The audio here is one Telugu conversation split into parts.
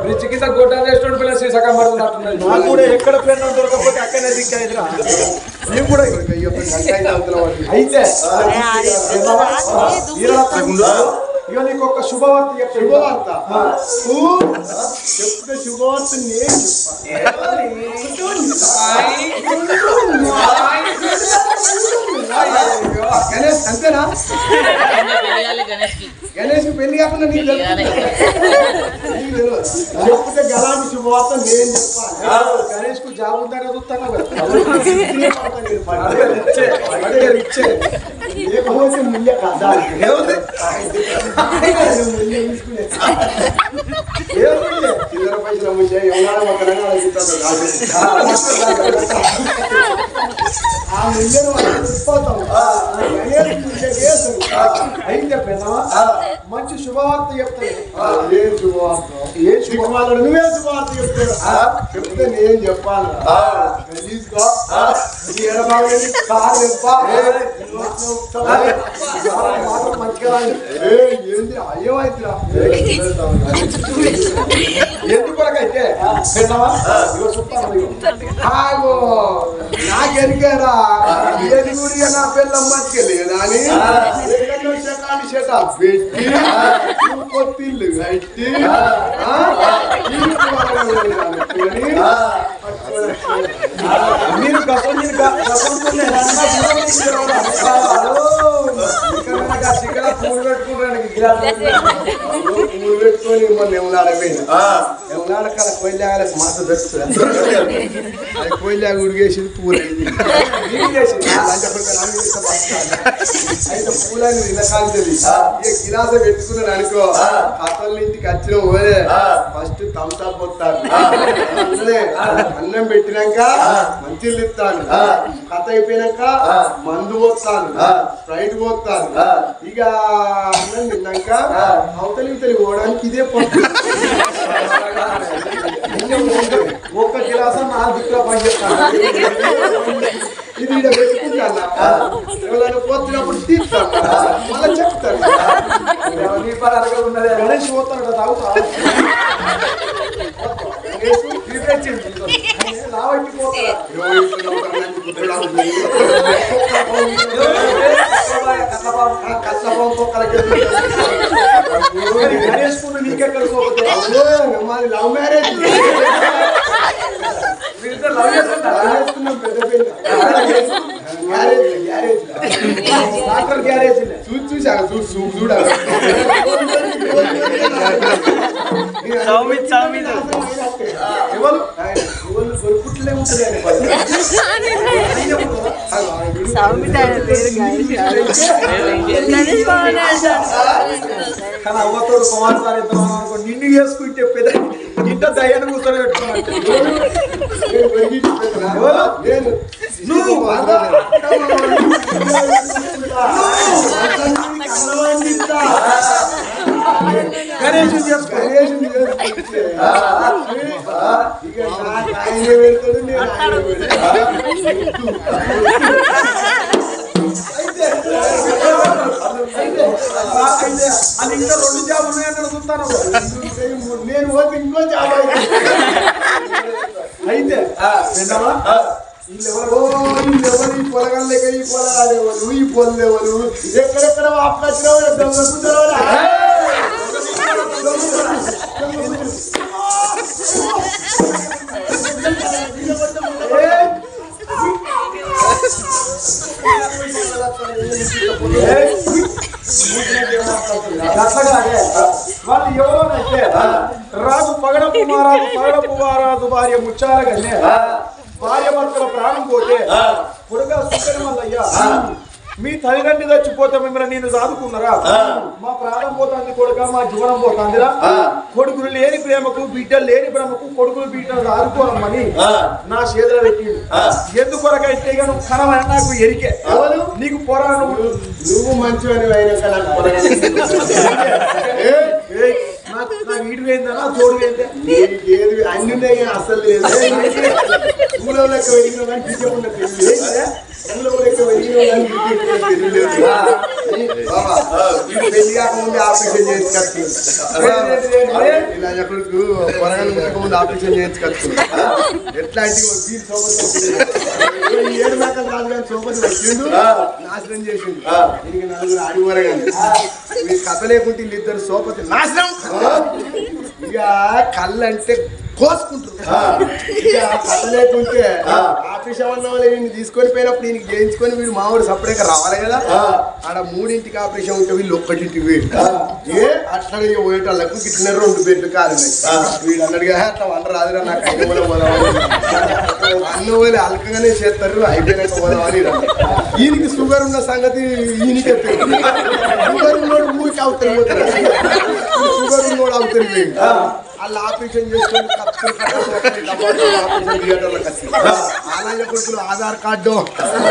బ్రిడ్జ్ కింద గొడ్డలు వేసుకుంటూ పిల్లలు సీసకం పడుతున్నట్టున్నది. నాకు కూడా ఎక్కడ పెన్ను దొరకకపోతే అక్కడనే దిక్కైదురా. మేము కూడా అయితే ఇక నీకు ఒక శుభవార్త చెప్తా. శుభవార్త చెప్తే శుభవార్త నేను గణేష్ అంతేనా? గణేష్ పెళ్లి కాకుండా నీకు చెప్తే గలాంటి శుభవార్త నేను చెప్పాలి. గణేష్ కు జాబ్ ఉందని చూస్తాను లేకపోతే ముళ్ళ కదా చిల్లర పైసలు ముందే ఎవరైనా ఒకరైనా ఆ ముందు అయితే మంచి శుభవార్త చెప్తాను. ఏ శుభవార్త? ఏ శుభవార్త? నువ్వే శుభవార్త చెప్తాడు. చెప్తే నేను చెప్పాను. మంచిగా ఏంటి అయ్యమైతురా ఎందుకొరకైతే నాకెరికారా ఎదుగుడిగా నా పిల్లం మర్చికెళ్ళి అని చెకాని చెట పెట్టి కొత్తిల్లు కట్టి మీరు పూలు పెట్టుకొని మొన్న ఎవనాడ కాడ కొయ్యలాగలకు మాట దొరుకుతుంది. అది కొయ్యలాగా ఉడిగేసింది పూలు అయితే పూలని నిలకాలుతుంది. గిలాస పెట్టుకున్నాను అనుకో అసలు ఇంటికి వచ్చిన పోలే ఫస్ట్ థమ్స్అప్ పోతాను. అన్నం పెట్టినాక మంచిలు ఇస్తాను. కథ అయిపోయినాక మందు పోతాను, స్ప్రైట్ పోతాను. ఇక అన్నం తిన్నాక అవతలి పోవడానికి ఇదే పట్టు. ఒక్క గిలాస 4 దిక్కుల పని చెప్తాను. ఇది ఇక్కడ పెట్టుకుంటాను. ఎవరైనా పోతున్నప్పుడు తీస్తాను, మళ్ళీ చెప్తాను. గణేష్ పోతాను కదా తాగుతా గణేష్ నీకెక్కడ మాది లవ్ మ్యారేజ్. లవ్ చేసుకున్నాం పెద్ద పెద్ద డాక్టర్ గ్యారేజ్ చూసాను చూడాలి. ఎవరు దొరుకుట్లేదు ఇట్లే ఉంటుంది కానీ అవ్వతోడు కుమారసారి ఇద్దాం అనుకో నిన్ను చేసుకుంటే పెద్ద ఇంత దయ్యాన్ని కూర్చొని పెట్టుకున్నట్టు గణేష్ అది ఇంకా 2 జాబ్ ఉన్నాయని చూస్తాను నేను పోతే ఇంకో జాబ్ అయితే వీళ్ళెవరు ఈ పొలగలు లేక ఈ పొలగాలేవాళ్ళు ఈ పొలలేవాళ్ళు ఎక్కడెక్కడ వాళ్ళు ఎవరోనైతే రాజు పగడపు మహారాజు భార్య ముచ్చాల కన్నే భార్య భర్తల ప్రాణం పోతే పొడుగా సుక్కని మల్లయ్య మీ తల్లిదండ్రి చచ్చిపోతే మిమ్మల్ని నేను సాదుకున్నారా మా ప్రాణం పోతుంది కొడుక మా జీవనం పోతుందిరా కొడుకులు లేని ప్రేమకు బిడ్డలు లేని ప్రేమకు కొడుకులు బిడ్డలు సాదుకోరమ్మని నా చేతుల పెట్టి ఎందుకొరకైతే నువ్వు కనమని నాకు ఎరికే నీకు పోరాడు నువ్వు మంచివని నా వీడు వేయిందనా తోడు వేయిందే ఏది అన్ని ఉన్నాయి కానీ అసలు లేదు ఊళ్ళో లెక్క వెలిగిన కానీ బిడ్డ ఊళ్ళో లెక్క వెలిగిన కానీ పెళ్లి కాకముందు ఆపరేషన్ చేయించుకొచ్చుకు పొరగలు ముందు ఆపరేషన్ చేయించుకొచ్చు ఎట్లాంటి ఏడు మేకలు రాదు కానీ సోపతి వచ్చిండు నాశనం చేసిండు దీనికి 4 ఆడిపోర కానీ మీ కథ లేకుంటే వీళ్ళిద్దరు సోపతి నాశనం ఇక కళ్ళు అంటే కోసుకుంటారు ఇక కథ లేకుంటే ఆఫీస్ అన్న వాళ్ళు వీడిని తీసుకొని పోయినప్పుడు ఈయనకి చేయించుకొని వీడు మామూలు సపరేట్ రావాలి కదా ఆడ 3ంటికి ఆపరేషన్ ఉంటే వీళ్ళు 1ంటికి వీడు ఏ అట్లా పోయేటోళ్ళకు గిట్టిన 2 బెడ్లు కాదు వీడు అన్నట్టుగా అట్లా వంట రాదురా నాకు అన్న కూడా పోదామని అన్న వాళ్ళు అల్కగానే చేస్తారు అయిపోయినాక పోదామని ఈయనకి షుగర్ ఉన్న సంగతి ఈయనకి షుగర్ ఉన్నోడు ఊరికి అవుతారు పోతారు షుగర్ ఉన్నోడు అవుతారు వాళ్ళు ఆపరేషన్ చేసుకొని అలాగే కొడుకులు ఆధార్ కార్డు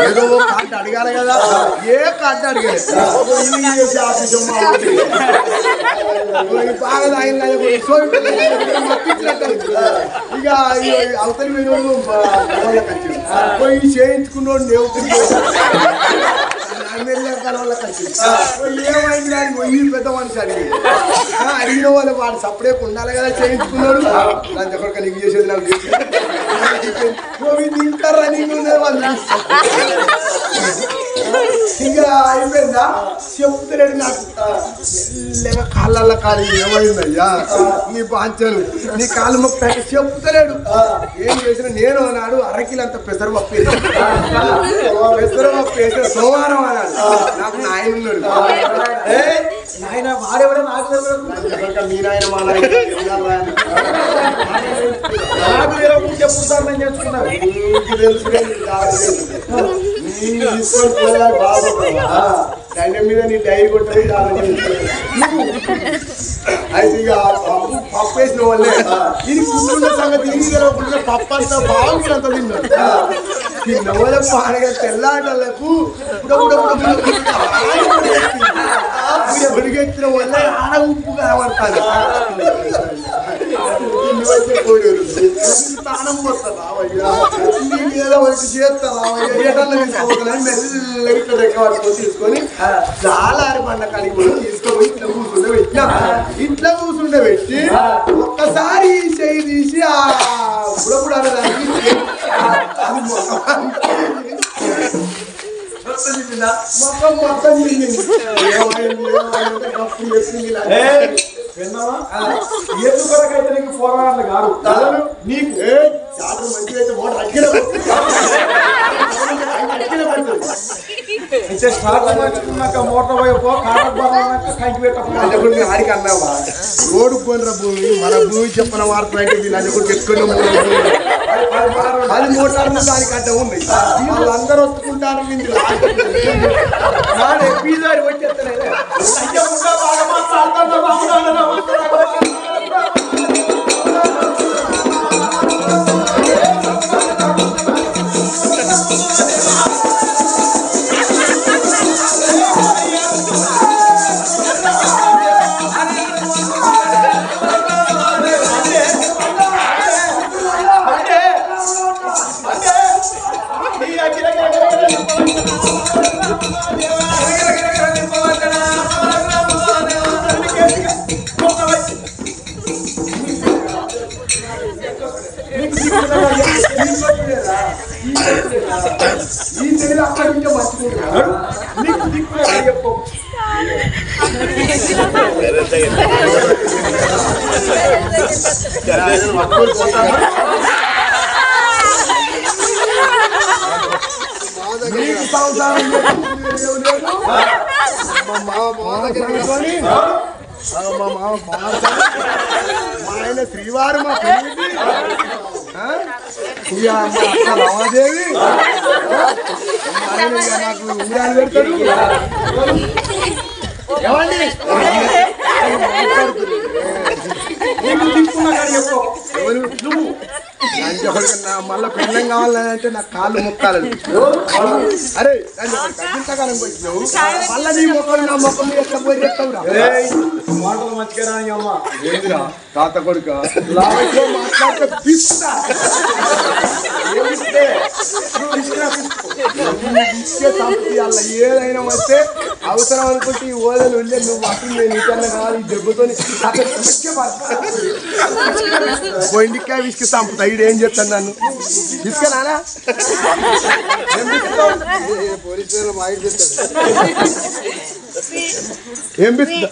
ఏదో కార్డు అడగాలి కదా ఏ కార్డు అడిగాలి చేసి ఆపరేషన్ బాగా ఇక అవతలి పోయి చేయించుకున్నోడు ఏమైంది దాన్ని పోయి పెద్ద మనిషి అడిగిన వాళ్ళు వాడు సపరేట్ ఉండాలి కదా చేయించుకున్నాడు దాని చెప్పక నీకు చేసేది నాకు ఇంకా రన్నింగ్ ఉండేది వాళ్ళు ఇంకా అయిపోయిందా చెప్తున్నాడు నాకు మెల్లగా కాళ్ళల్లో కాలు ఏమైందయ్యా నీ బాంచను నీ కాళ్ళు మొక్క చెప్తలేడు ఏం చేసిన నేను అన్నాడు అరకిలంత పెసరపప్పు వేసే సోమవారం అన్నాడు నాకు నాయన ఉన్నాడు నాయన వాడేవాడే నాకు మీ నాయన మా నాయన నాకు తెలవకుంటే పుస్తకం నేను చేసుకున్నాను తీసుకొని బాబు దండ మీద నీ డైరీ కొట్టది అయితే ఇక పప్పు వేసిన వాళ్ళే ఇది కూర్చున్న సంగతి ఇది తెలవకుండా పప్పు అంతా బాగుంది అంత తిన్నాడు తిన్నవాళ్ళ పాడగా తెల్లాటలకు బడిగెత్తిన వల్ల ఆడ ఉప్పు కనబడతాను స్థానం పోతాను రావయ్యా ఏదో ఒకటి చేస్తాను రావయ్యా తీసుకోవాలని మెల్లగా ఇట్లా రెక్కబడుకొని తీసుకొని చాలా పండ కడిగి తీసుకొని ఇట్లా కూర్చుండే పెట్టినా ఇట్లా కూర్చుండే పెట్టి ఒక్కసారి చేయి తీసి ఆ బుడబుడు అనడానికి మొత్తం ఎందుకొరకైతే నీకు పోరాడాలి కాదు నీకు చాలా మంచిగా అయితే మోటార్ అక్కిన అయితే స్టార్ట్ మార్చుకున్నాక మోటార్ వైపు కాటక్ బాగా కంకి పెట్టకుండా ఆడికి అన్నావా రోడ్డు పోయిన భూమి మన భూమి చెప్పిన వార్తలు అంటే వీళ్ళు అన్ని కూడా పెట్టుకుని అది మోటార్ దానికి అడ్డం ఉంది వాళ్ళందరూ వస్తుకుంటారు పీజారి వచ్చేస్తానే బాగా మాట్లాడుతున్నా ఈ తెలివి అక్కడి నుంచే మర్చిపోతున్నాడు నీకు దిక్కులే చెప్పు నీకు సంసారం మా మామ మా ఆయన శ్రీవారు మా పెళ్లికి రమాదేవి నాకు ఉంగరాలు పెడతాడు ఏమండి మళ్ళా పెళ్ళం కావాలంటే నాకు కాళ్ళు మొక్కాలని అరే ఇంతకాలం వచ్చినావు మళ్ళా నీ మొక్కలు నా మొక్కలు ఎట్లా పోయి చెప్తావురా మాటలు మంచిగా అమ్మ ఏందిరా తాత కొడుక లావైతే మాట్లాడితే పిస్తా ఏదైనా వస్తే అవసరం అనుకుంటే ఈ ఓదలు ఉండే నువ్వు అసలు నేను ఇంకన్నా కావాలి ఈ దెబ్బతో ఇంటికాయ విసికి చంపుతా ఇడు ఏం చెప్తాను నన్ను తీసుకురానా పోలీసు మా ఇంటి చెప్తాడు ఏం పిస్తా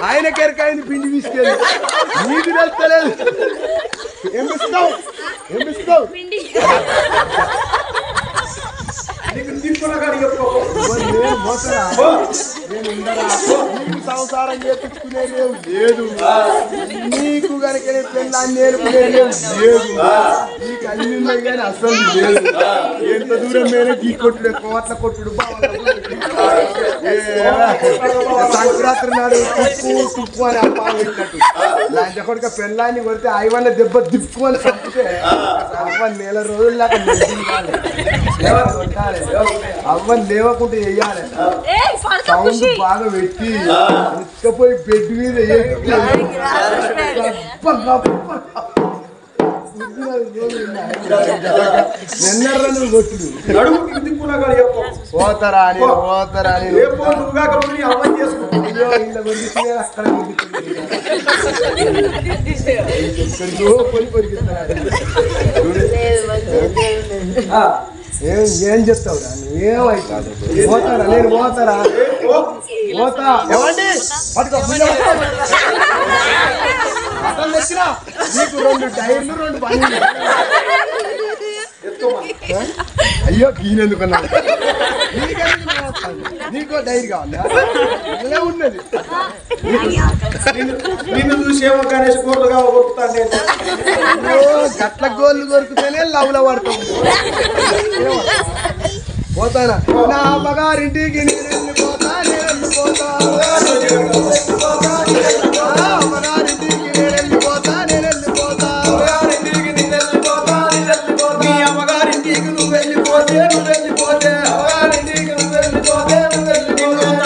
ఆయన కెరకాయని పిండి తీసుకెళ్ళి నీకు తెలుస్తలేదు ఏం పిస్తావు ఏం పిస్తావు నీకు సంసారం చేపించుకునేది లేదు నీకు కనుక పెళ్ళాన్ని నేర్పుకునేది లేదు నీకు అన్ని ఉన్నాయి కానీ అసలు లేదు ఎంత దూరం మేరే గీ కొట్టుడు కోట్ల కొట్టుడు సంక్రాంతి నాడు తుప్పు అని అప్ప పెట్టినట్టు లంచ కొడుక పెళ్ళాన్ని కొడితే ఐవన్న దెబ్బ దిప్పుకొని చంపితే అవ్వ నెల రోజుల దాకా అవ్వని లేవకుంటే చెయ్యాలి సౌండ్ బాగా పెట్టి ఇసుకపోయి బెడ్ మీద నిన్నర్రను కొట్టుడు పోతారా అని పోతారా అని అక్కడ ఏం చెప్తావు ఏమైతే పోతారా నేను పోతారా పోతా ఏమండి అతను తెచ్చినా నీకు 2 టైర్లు 2 బండ్లు అయ్యో ఈయనెందుకున్నా నీకో డైరీ కావాలా ఉన్నది నిన్ను చూసేమో గణేష్ గోర్లుగా కొరుకుతాను గట్ల గోళ్ళు కొరుకుతేనే లవ్లో పడతాం పోతానా నా అమ్మగారింటికి నేను వెళ్ళిపోతా నేను వెళ్ళిపోతా అమ్మగారింటికి నేను వెళ్ళిపోతా నేను వెళ్ళిపోతా మీ అమ్మగారింటికి నువ్వు వెళ్ళిపోతే అమ్మగారింటికి నువ్వు వెళ్ళిపోతే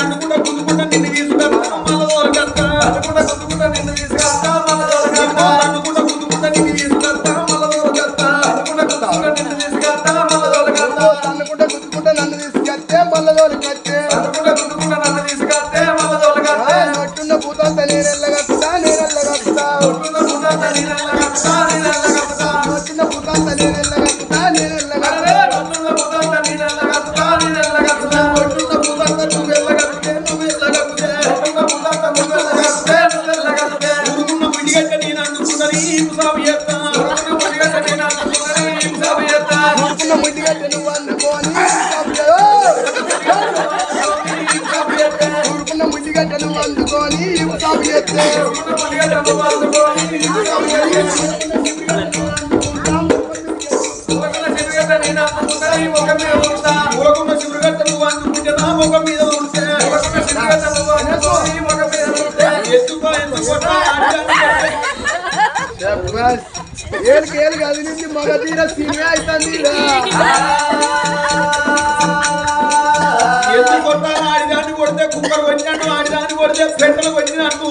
అనుకుంటా గుందుకుంటా నిన్ను తీసుకెళ్తా మళ్ళీ దొరకత్తా అనుకుంటా గుందుకుంటా నిన్ను తీసుకెళ్తా మళ్ళీ దొరకత్తా అనుకుంటా గుందుకుంటా నిన్ను తీసుకెళ్తా మళ్ళీ దొరకత్తా అనుకుంటా గుందుకుంటా నిన్ను తీసుకెళ్తా మళ్ళీ దొరకత్తా అనుకుంటా గుర్తుకుంటా నన్ను తీసుకెళ్తే మళ్ళీ దొరకత్తే అనుకుంటా గుందుకుంటా నన్ను తీసుకెళ్తే మళ్ళీ దొరకత్తా నట్టున్న భూతాంత నేను వెళ్ళగత్తా నేను వెళ్ళగత్తా నట్టున్న భూతాంత నేను వెళ్ళగత్తా నేను వెళ్ళగత్తా నట్టున్న భూతాంత నేను వెళ్ళగత్తా నేను వెళ్ళగత్తా నట్టున్న భూతాంత నేను వెళ్ళగత్తా నేను వెళ్ళగత్తా నట్టున్న భూతాంత నువ్వు వెళ్ళగత్తే నువ్వు వెళ్ళగత్తే నట్టున్న భూతాంత నువ్వు వెళ్ళగత్తే నువ్వు వెళ్ళగత్తే ఉరుకున్న పిడిగట్ట నేను అందుకున్నది సాబియత్తా ఉరుకున్న పిడిగట్ట నేను అందుకున్నది సాబియత్తా నట్టున్న ముట్టిగట్ట ఏళ్ళు కాదు నుంచి మగ తీర సినిమా అవుతుంది ఎత్తు కొట్టాలి ఆడిదాన్ని కొడితే కుక్కలు వచ్చినట్టు ఆడిదాన్ని కొడితే పెట్టలు వచ్చినట్టు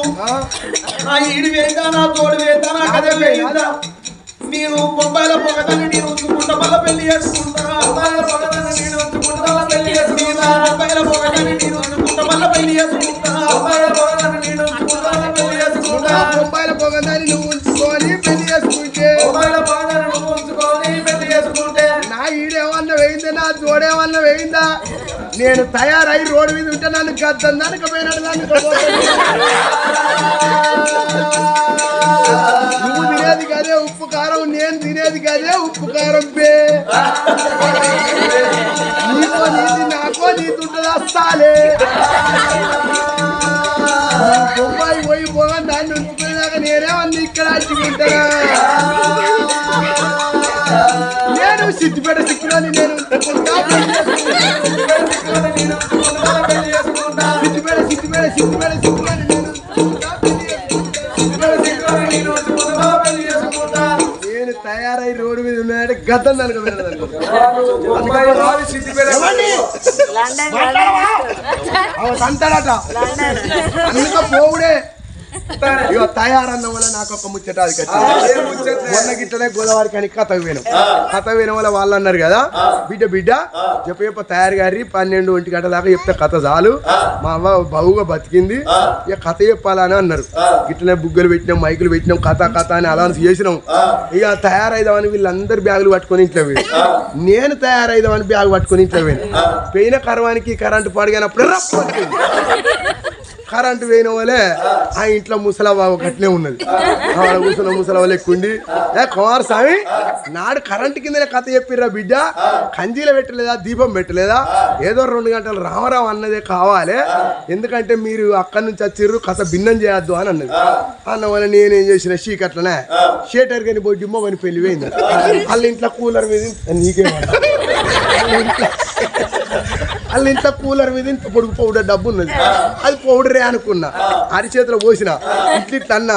నా ఈడు వేద్దా నా తోడు వేద్దా నా కథ వేద్దా నేను బొంబాయిలో పొగదాన్ని నేను ఉంచుకుంటా మళ్ళీ పెళ్లి చేసుకుంటా బొంబాయిలో పొగదాన్ని నేను ఉంచుకుంటా మళ్ళీ పెళ్లి చేసుకుంటా బొంబాయిలో పొగదాన్ని నేను ఉంచుకుంటా మళ్ళీ పెళ్లి చేసుకుంటా బొంబాయిలో పొగదాన్ని నేను ఉంచుకుంటా మళ్ళీ పెళ్లి చేసుకుంటా బొంబాయిల పొగదాన్ని నువ్వు ఉంచుకొని పెళ్లి చేసుకుంటే బొంబాయిలో పొగదాన్ని నువ్వు ఉంచుకొని పెళ్లి చేసుకుంటే నా ఈడేమన్నా వేయిందా నా జోడేమన్నా వేయిందా నేను తయారై రోడ్డు మీద ఉంటే నన్ను గద్దం దానికపోయినాడు నువ్వు తినేది కదే ఉప్పు కారం నేను తినేది కదే ఉప్పు కారం పే నీకో నీతి నాకో నీతి ఉంటుంది అస్సాలే బొంబాయి పోయి పోగా దాన్ని ఉంచుకునేదాకా నేనేమన్నా ఇక్కడ అచ్చుకుంటానా నేను సిద్ధిపేట సిక్కులని నేను నేను తయారై రోడ్డు మీద ఉన్నాయంటే గద్దం అంటాడట అందుక పోవుడే ఇక తయారన్న వల్ల నాకు ఒక ముచ్చట అది మొన్న గిట్టనే గోదావరి కానీ కథ వినం వల్ల వాళ్ళు అన్నారు కదా బిడ్డ చెప్ప తయారు గారి 12 ఒంటి గంటల దాకా చెప్తే కథ చాలు మా అవ్వ బావుగా బతికింది ఇక కథ చెప్పాలని అన్నారు గిట్టనే బుగ్గలు పెట్టినాం మైకులు పెట్టినాం కథ అని అనౌన్స్ చేసినాం ఇక తయారైదామని వీళ్ళందరూ బ్యాగులు పట్టుకొని ఇంట్లో పోయి నేను తయారైదామని బ్యాగ్ పట్టుకొని ఇంట్లో పోయిన కర్వానికి కరెంటు పడినప్పుడు కరెంటు వేయన వల్లే ఆ ఇంట్లో ముసలవ్వ గట్లే ఉన్నది ఆడ కూర్చున్న ముసలవ్వ లెక్కుండి కుమారస్వామి నాడు కరెంటు కిందనే కథ చెప్పిర్రా బిడ్డ కంజీలు పెట్టలేదా దీపం పెట్టలేదా ఏదో 2 గంటలు రామరావు అన్నదే కావాలి ఎందుకంటే మీరు అక్కడి నుంచి వచ్చిర్రు కథ భిన్నం చేయొద్దు అని అన్నది అన్న వల్ల నేనేం చేసిన చీకట్లనే షేటర్ కానీ పోయి డిమ్మ పని పెళ్లి పోయింది వాళ్ళ ఇంట్లో కూలర్ మీద నీకే వాళ్ళ ఇంట్లో కూలర్ మీద ఇంత పొడుగు పౌడర్ డబ్బు ఉన్నది అది పౌడరే అనుకున్నా అరిచేతిలో పోసిన ఇట్లా అన్నా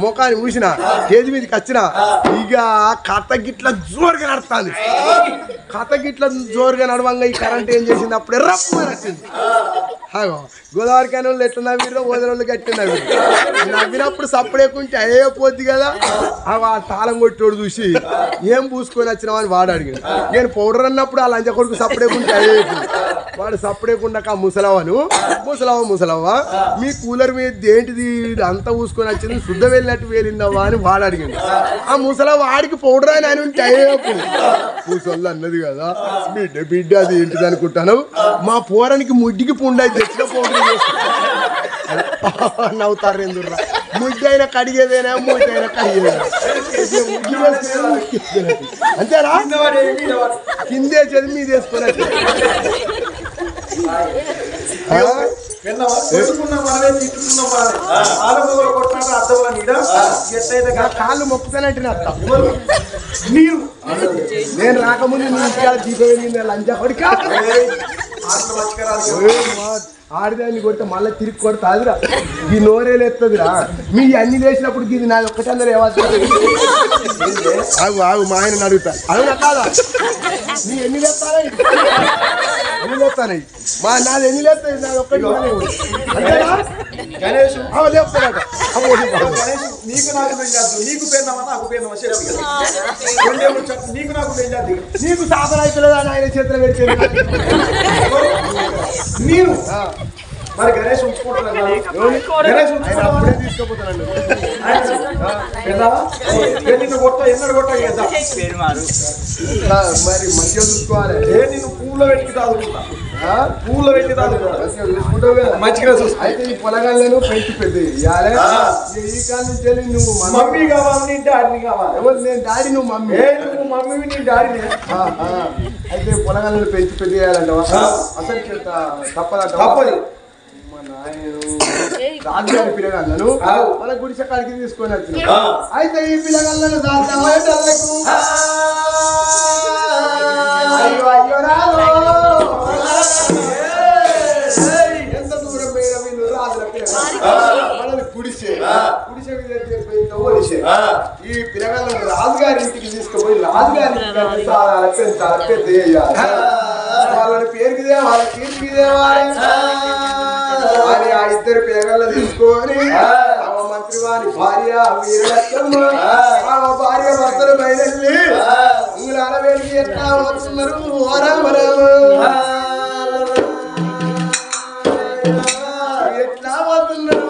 ముఖాన్ని మూసిన స్టేజ్ మీదకి వచ్చిన ఇక కథ గిట్ల జోరుగా నడుస్తుంది కథ గిట్ల జోరుగా నడవంగా ఈ కరెంట్ ఏం చేసింది అప్పుడే రప్పని వచ్చింది గోదావరి కాని ఎట్లా నవ్విరో వదిలి గట్టి నవ్వినప్పుడు సప్పుడేకుంటే అయ్యే పోద్ది కదా ఆ తాళం కొట్టోడు చూసి ఏం పూసుకొని వచ్చినావు అని వాడు అడిగాడు నేను పౌడర్ అన్నప్పుడు ఆ లంచ కొడుకు సప్పుడేకుంటే అయ్యే వాడు సప్పుడేకుండా ముసలవ్వ మీ కూలర్ మీద ఏంటిది అంతా పూసుకొని వచ్చింది శుద్ధ వెళ్ళినట్టు వేలిందవ్వా అని వాడు అడిగాడు ఆ ముసలవ్వ వాడికి పౌడర్ అని అని ఉంటే అయ్యేపు ముసళ్ళు అన్నది కదా బిడ్డ అది ఏంటిది అనుకుంటాను మా పోరానికి ముడ్డికి పుండ తెచ్చిన పౌడర్ నవ్వుతారు ఎందుకు ముడ్డి అయినా కడిగేదేనా ముడ్డి అయినా కడిగేదేనా అంతేనా కిందేసేది మీద వేసుకున్నట్టు కాళ్ళు మొక్కుతానంటే నేను రాకముందు నీ ఇంటికాడ దీపం వెళ్ళింది లంచా కొడుకా ఆడిదాన్ని కొడితే మళ్ళీ తిరిగి కొడితే అదిరా ఈ నోరేలు ఎత్తదిరా మీ అన్ని లేచినప్పుడు ఇది నాది ఒక్కటందరూ ఆగు మా ఆయన అడుగుతా అవునా కాదా నీ ఎన్ని లేస్తారా మా నాది ఎన్ని లేస్తాయి నాది ఒక్కటి గణేష్ లేపుతాడట నీకు నాకు నీకు పేరున్నావా నాకు పేరున్నావా నీకు నాకు నీకు సాధన అవుతలేదా ఆయన చేతులు పెట్టేది నేను మరి గణేష్ ఉంచుకుంటున్నాను గణేష్ అప్పుడే తీసుకుపోతానండి నిన్ను కొట్ట ఎన్నడు కొట్ట మరి మంచిగా చూసుకోవాలి నిన్ను పూల్లో పెట్టి తాగుతున్నా పూల్లో పెట్టి తాగుతున్నా చూసుకుంటావు కదా మంచిగా చూసుకో అయితే ఈ పొలగాళ్ళను పెంచి పెద్ద ఈ కాలం నుంచి నువ్వు మమ్మీ కావాలి నీ డాడీని కావాలి ఎవరు నేను డాడీ నువ్వు మమ్మీ నువ్వు మమ్మీ నీ డాడీని అయితే పొలగాళ్ళను పెంచి పెద్ద చేయాలంట అసలు తప్పదంట తప్పదు రాజుగారి పిల్లగాళ్ళను మన గుడిసె కాడికి తీసుకొని వచ్చిన అయితే ఈ పిల్లగాళ్ళను దాల్చకు అయ్యో అయ్యో ఎంత దూరం పోయిన వీళ్ళు రాజుల పిల్లగాళ్ళు గుడిసె గుడిసె ఈ పిల్లగాళ్ళను రాజుగారి ఇంటికి తీసుకుపోయి రాజుగారి వాళ్ళని పేరుకి వాళ్ళ కీర్తికి దేవాలి అని ఆ ఇద్దరు పిల్లగాళ్ళు తీసుకొని ఆమె మంత్రి వారి భార్య వీరలక్ష్మ ఆమె భార్య భర్తలు బయలుదేరి ఉంగులాల వేడికి ఎట్లా వస్తున్నారు ఓ రామ రామ ఎట్లా వస్తున్నారు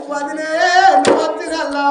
వదిలే నువ్వు వచ్చినల్లా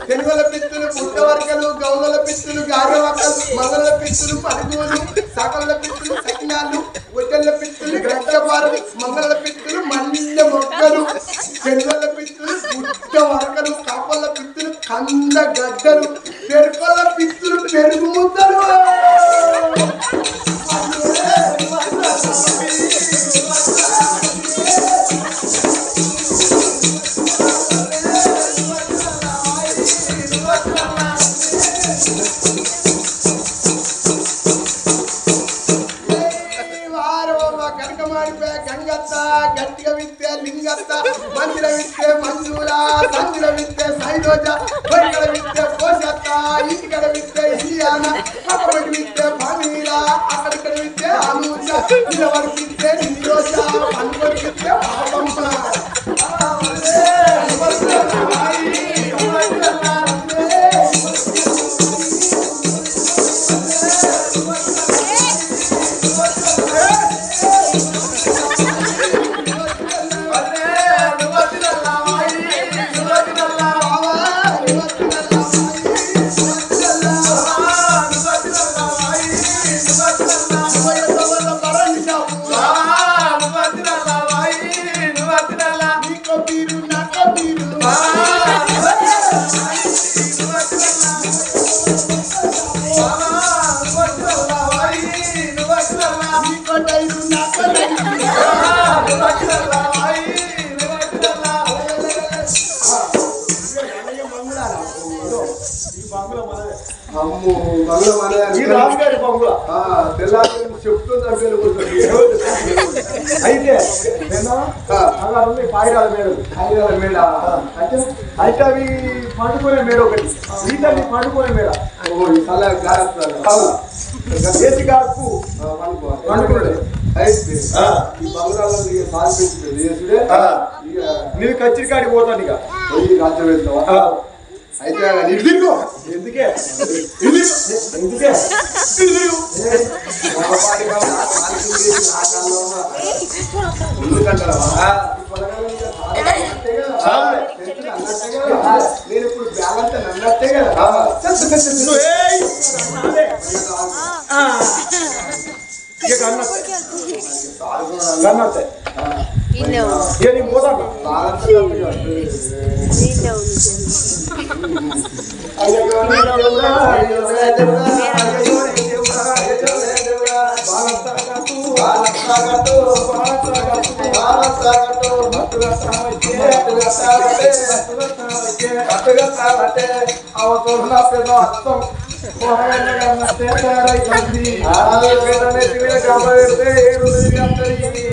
తెలుగుల పిత్తులు పుట్టవర్కలు గౌల పిత్తులు గారవకలు మంగళ పిత్తులు పరుగులు సకల పిత్తులు సకినాలు ఒడ్డల పిత్తులు గడ్డపారు మంగళ పిత్తులు మల్లె మొక్కలు తెలుగుల పిత్తులు పుట్టవర్కలు కాపల పిత్తులు కంద గడ్డలు పెరుకల పిత్తులు పెరుగు ముద్దలు గట్టిగా విత్తే లింగత్త మందిర విత్తే మంజూర సంజుల విత్తే సైరోజ బొడిగడ విత్తే పోషత్త ఇంటికడ విత్తే ఇలియాన అక్కడికి విత్తే పమీల అక్కడిక్కడ విత్తే అనూజ నిలవడికి విత్తే నిరోజ పనుకొడికి విత్తే పాపమ్మ అయితే పాయిరాల మేడ అయితే అవి పండుకునే మేడ ఒకటి ఈతని పండుకునే మేడ ఏసి గాడుపు పండుకున్నాడు అయితే ఈ బంగాళాలో సాధించింది నీవు కచ్చిరికాడికి పోతాను ఇక పోయి రాజ్యం వెళ్తావా అయితే నిర్దిగు ఎందుకే ఎందుకే నేను ఇప్పుడు బ్యాలంతా నన్నట్టే కదా కన్నట్టే నేను పోతాను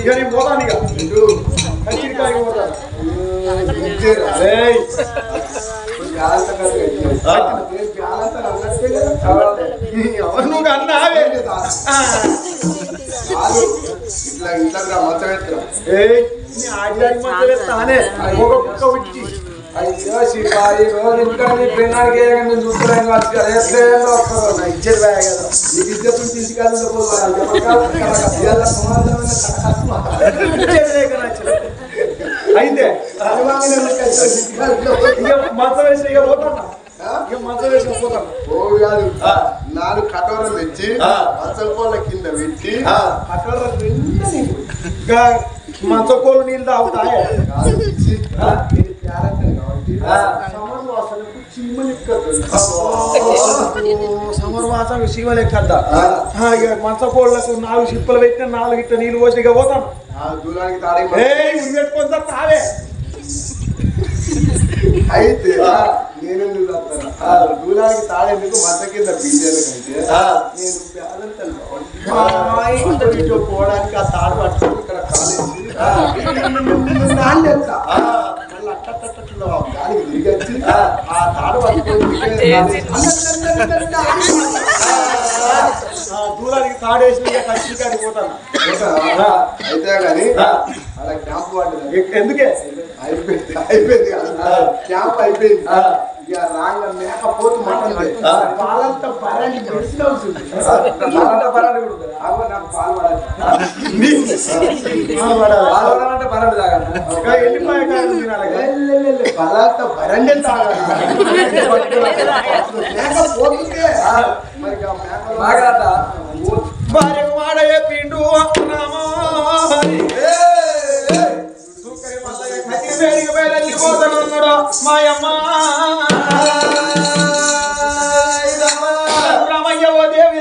ఇక నేను పోతాను ఇక కచ్చిరికాయకి పోతాను ఎవరు నువ్వు అన్నావే ఇట్లా ఇంట్లో మొత్తం ఆడిదానికి మధ్య తానే ఒక కుక్క వచ్చి అయ్యో సిపాయి రోజు ఇంకా నీ పిల్లడికి నేను చూస్తున్నాను ఇచ్చేది బాగా కదా నీకు ఇద్దరు తీసుకెళ్ళి అయితే మంచం వేసి ఇక పోతాను ఇక మంచం వేసి పోతాను కాదు 4 కటోరలు తెచ్చి మంచకోళ్ళ కింద పెట్టి ఇక మంచకోళ్ళు నీళ్ళు తాగుతాయే సమర్ మాసం చీమలు ఎక్కద్దా ఇక మంచకోళ్ళకు 4 చిప్పలు పెట్టిన 4 ఇట్ట నీళ్ళు పోసి ఇక పోతాను దూరానికి తాడే పెట్టుకుంటా తావే అయితే నేను దూరానికి తాడేందుకు మత కింద బీజాలకంటే నేను బ్యాలెన్స్ పోవడానికి ఆ తాడు పట్టుకొని ఇక్కడ కాలేజీ నాణ్యత గాలికి దిగచ్చి ఆ తాడు పట్టుకొని దూరానికి తాడేసి కచ్చికాడికి పోతాను అయితే కానీ అలా క్యాంప్ పడ్డది ఎందుకే అయిపోయింది క్యాంప్ అయిపోయింది ఇక రాంగ మేకపోతు మటన్ పాలంతా పరాన్ని మెడిసిన్ అవుతుంది నాకు పాలు పడాలంటే పరాడు తాగాలి ఎల్లిపాయ పలాంతా పరండి తాగాలి మేకపోతుంటే మరి మాగరాట భార్య వాడయే పిండు పోతానున్నాడు మాయమ్మ రామయ్య ఓ దేవి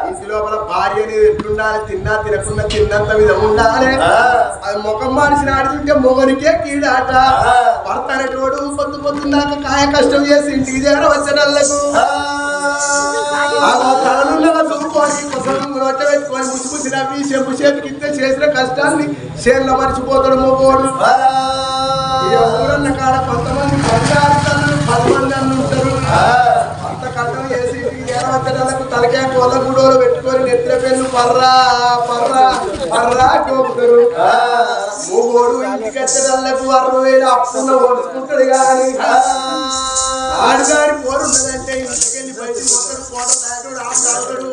ఇంటి లోపల భార్య అనేది ఎట్లుండాలి తిన్నా తినకుండా తిన్నంత విధం ఉండాలి అది ముఖం మనిషిని ఆడుతుంటే మొగనికే కీడాట భర్త అనేటోడు పొద్దు పొద్దున్నాక కాయ కష్టం చేసి ఇంటికి చేర వచ్చేటళ్ళకు చూపుకొని రొట్టె పెట్టుకొని ముసి నవ్వి చెంపు చేతికి ఇస్తే చేసిన కష్టాన్ని చేనులో మర్చిపోతాడు మొగోడు ఊరన్న కాడ కొంతమంది 10 మంది అన్న ఉంటారు అంత కష్టం చేసి ఇంటికి చేరవచ్చడానికి తలకే కోళ్ళ గుడోలు పెట్టుకొని నెత్తిన పెన్ను పర్రా టోపుతారు మూగోడు ఇంటికి వచ్చేటళ్ళకు 60,000 అప్పున్న ఓడుచుకుంటాడు కానీ ఆడుగాని పోరున్నదంటే ఇంటికెళ్ళి బయటికి పోతాడు